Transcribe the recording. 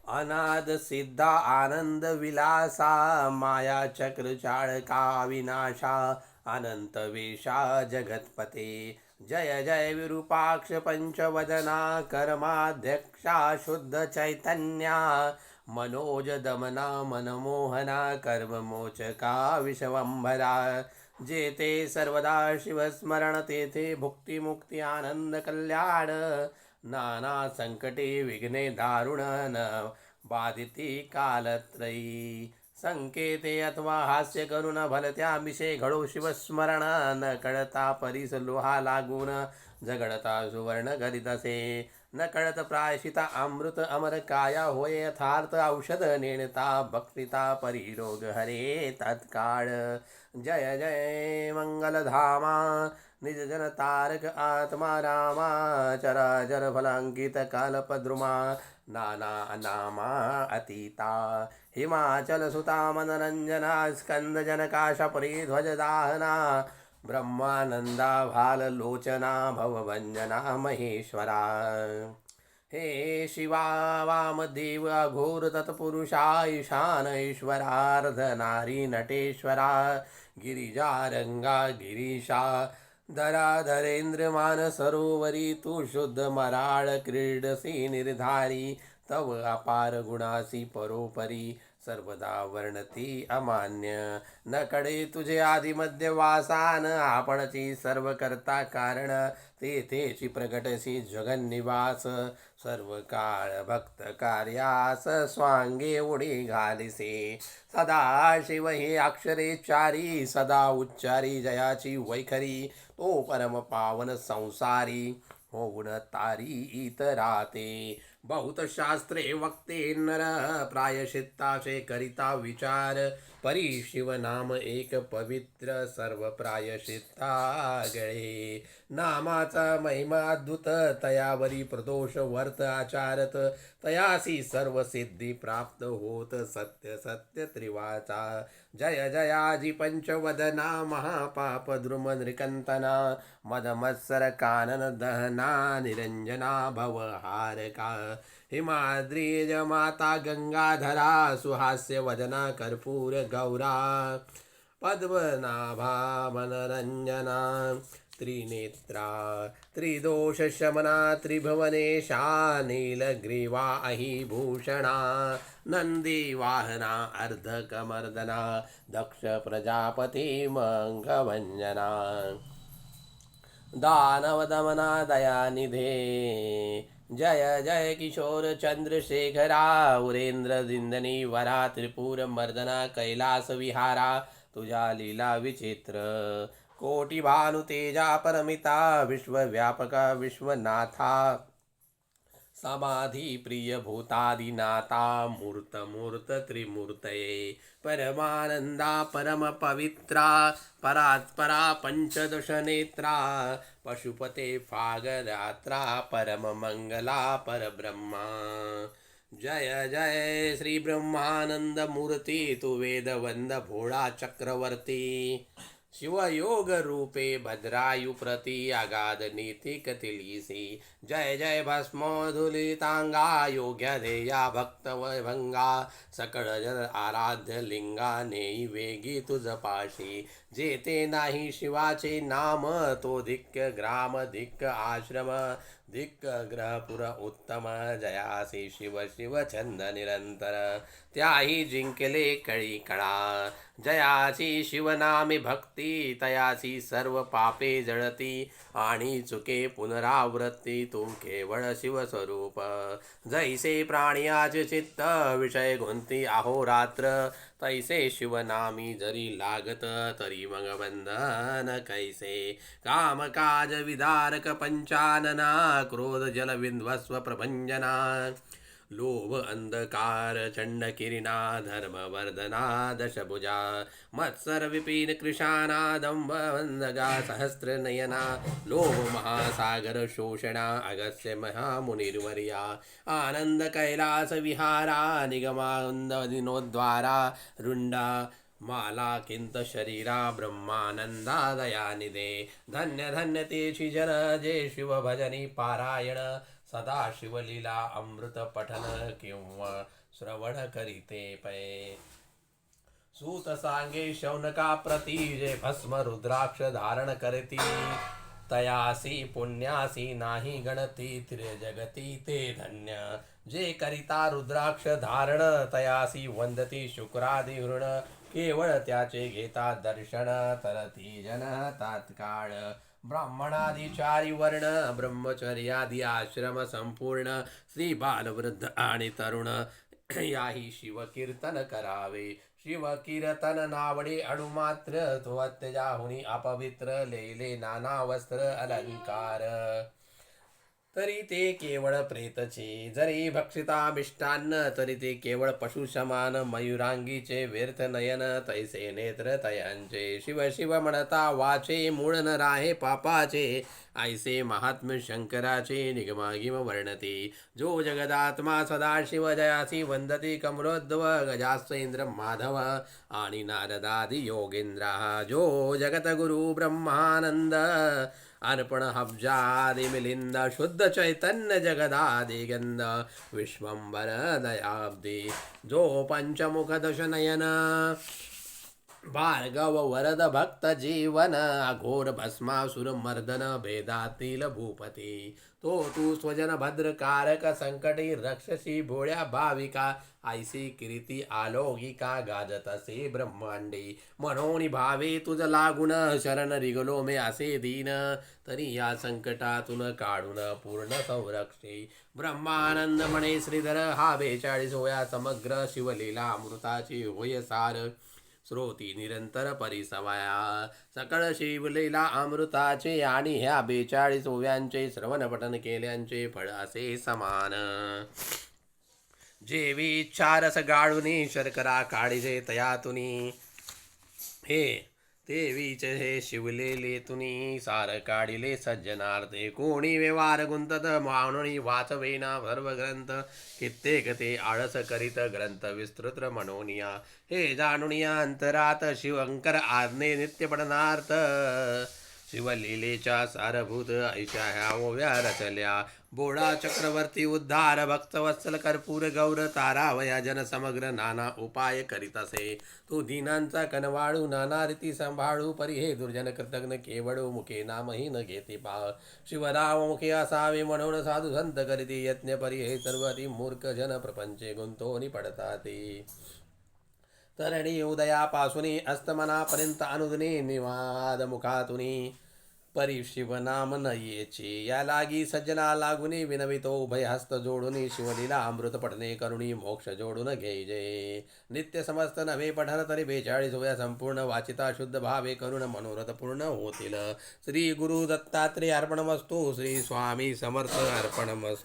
अनाद सिद्धा आनंद विलासा माया चक्र चाळका विनाशा अनंत वेशा जगतपते जय जय विरूपाक्ष पंचवदना कर्माध्यक्षा शुद्ध चैतन्या मनोज दमना मनमोहना कर्ममोचका विश्वंभरा जेते सर्वदा शिवस्मरण तेथे भुक्तिमुक्ती आनंद कल्याण नाना संकटे विघ्ने दारुण न बाधिती कालत्रयी संकेते अथवा हास्य करून भलत्या विषय घडो शिवस्मरण न कळता परीस लोहा लागून जगडता सुवर्ण गरितसे न कळत प्रायशिता अमृत अमर काया होय यथार्थ औषध नेणता भक्तिता परिरोग हरे तत्काळ जय जय मंगलधामा निज जन तारक आत्मा रामा चराचर फलांकित कालपद्रुमा नाना नामा अतीता हिमाचल सुता मनरंजना स्कंद जनकाश परिध्वज दाहना ब्रह्मानंदा भाललोचना भवभंजना महेश्वरा हे शिवा वामदेव घोर तत्पुरुषा ईशान ईश्वरार्धनारी नटेश्वरा गिरिजारंगा गिरीशा धराधरेंद्र मान सरोवरी तू शुद्ध मराळ क्रीडसी निर्धारी तव अपार गुणासी परोपरी सर्वदा वर्णती अमान्य न कडे तुझे आदिमध्य वासान आपणची सर्व करता कारण तेथेची प्रगटसी जगन्निवास सर्व काळ भक्त कार्यास स्वांगे उडी घालिसे सदा शिव हे अक्षरेचारी सदा उच्चारी जयाची वैखरी तो परम पावन संसारी होऊन तारी इतराते बहुत शास्त्रे वक्ते नर प्रायश्चित्ताचे करिता विचार परी शिव नाम एक पवित्र सर्व प्रायश्चित्ता गळे नामाचा महिमाद्भुत तयावरी प्रदोष वर्त आचारत तयासी सर्व सिद्धी प्राप्त होत सत्य सत्य त्रिवाचा जय जयाजी पंचवदना महापाप द्रुम नृकंतना मदमत्सर कानन दहना निरंजना भवहारका हिमाद्रीज माता गंगाधरा सुहास्य वदना कर्पूर गौरा पद्मनाभा मनरंजना त्रिनेत्रा त्रिदोषशमना त्रिभुवनेशा नीलग्रीवा अहिभूषणा नंदीवाहना अर्धकमर्दना दक्ष प्रजापति मंगवंजना दानवदमना दयानिधे जय जय किशोर चंद्रशेखरा उरेंद्र दिंदनी वरा त्रिपुर मर्दना कैलास विहारा तुझा लीला विचित्र कोटि भानु तेजा परमिता विश्वव्यापका विश्वनाथा समाधि प्रिय भूतादिनाथा मूर्त मूर्त त्रिमूर्तये परमानंदा परम पवित्रा परात्परा पंचदश नेत्रा पशुपते फागरात्रा परम मंगला परब्रह्मा जय जय श्री ब्रह्मानंद मूर्ती तू वेदवंद भोळा चक्रवर्ती शिवयोग रूपे भद्रायु प्रति अगाध नीति कथिलीसी जय जय भस्मोधुलितांगा योग्य ध्येया भक्त भंगा सकळ जन आराध्य लिंगा नेई वेगी तुझ पाशी जेते नाही शिवाचे नाम तो धिक्य ग्राम धिक्य आश्रम धिक्क ग्रहपुर उत्तम जयासी शिव शिव छंद निरंतर त्याही जिंकले कळी कळा जयाची शिवनामी भक्ती तयाची सर्व पापे जळती आणि चुके पुनरावृत्ती तू केवळ शिवस्वरूप जैसे प्राणियाचे चित्त विषय गुंती अहोरात्र तैसे शिवनामी जरी लागत तरी मग बंधन कैसे कामकाज विदारक पंचानना क्रोध जल विध्वस्व प्रभंजना लोभ अंधकार चंड किरणा धर्मवर्धना दशभुजा मत्सर विपिन कृशाना दंभ वंदगा सहस्र नयना लोभ महासागर शोषणा अगस्त्य महामुनिर्वर्या आनंद कैलास विहारा निगमानंद दिनोद्वारा रुंडा माला किंत शरीरा ब्रह्मानंदा दयानिधे धन्य धन्य तेची जन जे शिव भजनी पारायण सदा शिवलीला अमृत पठन किंवा श्रवण करीते पै. सूत सांगे शौनका प्रती जे भस्म रुद्राक्ष धारण करती. तयासी पुण्यासी नाही गणती त्रिजगती ते धन्य. जे करिता रुद्राक्ष धारण तयासी वंदती शुक्रादी ऋण. केवळ त्याचे घेता दर्शन तरती जन तात्काळ. ब्राह्मणादी चारी वर्ण ब्रह्मचर्यादी आश्रम संपूर्ण. स्त्री बाल वृद्ध आणि तरुण याही शिवकीर्तन करावे. शिवकीर्तन नावडे अणुमात्र तो अत्यजाहुनी अपवित्र. लेले नाना वस्त्र अलंकार तरी ते केवळ प्रेतचे. जरी भक्षिता मिष्टान्न तरी ते केवळ पशु समान. मयुरांगीचे व्यर्थ नयन तैसे नेत्र तयांचे. शिव शिव म्हणता वाचे मूळ न राहे पापाचे. ऐसे महात्म्य शंकराचे निगमागिम वर्णते. जो जगदात्मा सदाशिव जयासी वंदती कमलोद्भव गजास्तेंद्र माधव आणि नारदादी योगेंद्र. जो जगतगुरु ब्रह्मानंद अर्पण हब्जादि मिलिंद. शुद्ध चैतन्य जगदादि गंध विश्वंबर दयाब्दी. जो पंचमुख दशनयन भार्गव वरद भक्त जीवन. अघोर भस्मासुर मर्दन भेदातील भूपती. तो तू स्वजन भद्रकारक संकटी रक्षसी भोळ्या भाविका. ऐसी कीर्ती अलौकिका गाजत असे ब्रह्मांडी. म्हणून भावे तुझ लागून शरण रिगलो मे असे दीन. तरी या संकटातून काढून पूर्ण संरक्षे. ब्रह्मानंद म्हणे श्रीधर हा 42 होया समग्र. शिवलीला अमृताची होय सार. श्रोती निरंतर परिसवया. सकळ शिवलीला अमृताचे आणि ह्या 42 ओव्यांचे श्रवण पठन केल्यांचे फळ असे समान. जे विचारस गाळुनी शर्करा काढिजे तयातुनी. हे देवीचे हे शिवलेले तुनी सार काढिले सज्जनार्थे. कोणी व्यवहार गुंतत मानुनी वाचवेना सर्व ग्रंथ. कित्येक ते आळस करीत ग्रंथ विस्तृत मनोनिया. हे जाणुनिया अंतरात शिवंकर आज्ञे नित्य पठनार्थ. शिवलीलेच्या सारभूत ऐशा ह्या ओव्या रचल्या. बोळा चक्रवर्ती उद्धार भक्तवत्सल कर्पूर गौर तारावया जन समग्र नाना उपाय करीत असे. तू दीनांचा कनवाळू नाना रीती सांभाळू. परी हे दुर्जन कृतज्ञ केवळू मुखे नामही न घेते पा. शिवराव मुखे असावे म्हणून साधू संत करीती यज्ञ. परी हे सर्व अति मूर्ख जन प्रपंचे गुंतोनी पडताती. तरणी उदयापासून अस्तमनापर्यंत अनुदिने निवाद मुखातुनी. परी शिवनाम न येचे या लागी सज्जना लागुनी. विनवितो उभय हस्त जोडुनी शिवलीला अमृत पठने करुणी. मोक्ष जोडून घेजे नित्य समस्त नव्हे पठन तरी 42 होया संपूर्ण. वाचिता शुद्ध भावे करुण मनोरथ पूर्ण होतील. श्री गुरु दत्तात्रेय अर्पणमस्तु. श्री स्वामी समर्थ अर्पणमस्तु.